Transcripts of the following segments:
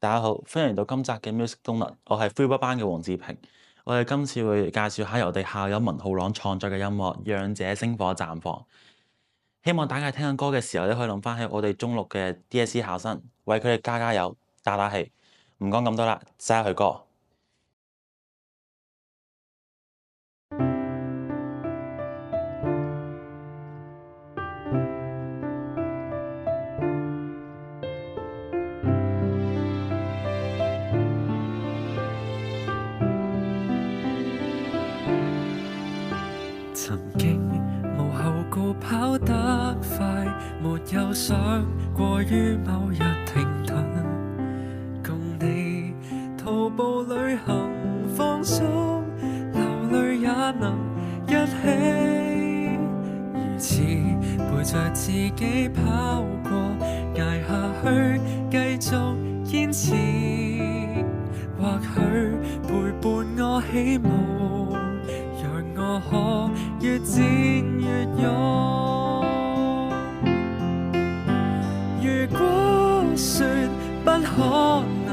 大家好，歡迎嚟到今集嘅 Music Donut，我係 Free 班嘅黃志平。我哋今次會介紹下由我哋校友文浩朗創作嘅音樂《讓這星火綻放》。希望大家聽緊歌嘅時候咧，可以諗翻起我哋中六嘅 DSE 考生，為佢哋加油、打氣。唔講咁多啦，揸佢歌。曾經無後顧跑得快，沒有想過於某日停頓，共你徒步旅行放鬆，流淚也能一起，如此陪着自己跑過，捱下去繼續堅持，或許陪伴我起舞，我可越戰越勇。如果說不可能，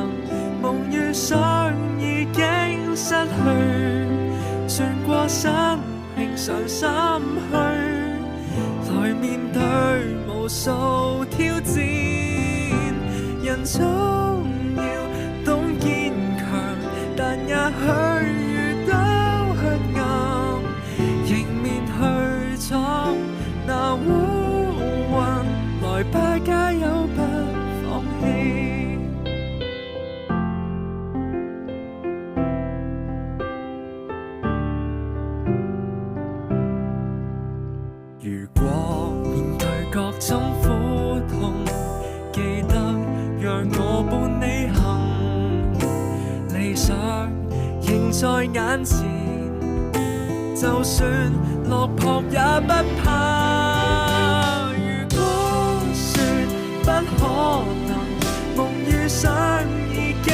夢與想已經失去，轉過身平常心去，來面對無數挑戰。人總要懂堅強，但也許遇到黑暗，去闖那烏雲，來吧加油不放棄。如果面對各種苦痛，記得讓我伴你行，理想仍在眼前，就算落魄也不怕。如果說不可能，夢與想已經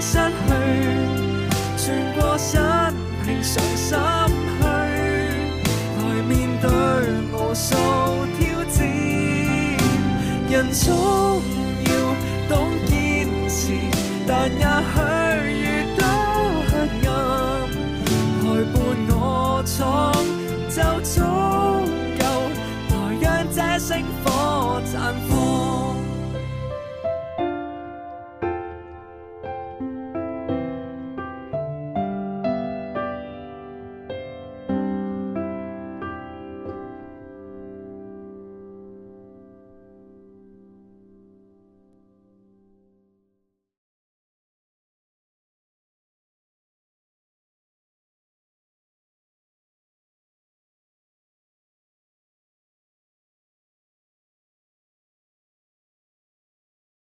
失去，轉過身平常心去，來面對無數挑戰。人總要懂堅持，但也許遇到黑暗，來伴我闖就足夠，來讓這星火綻放。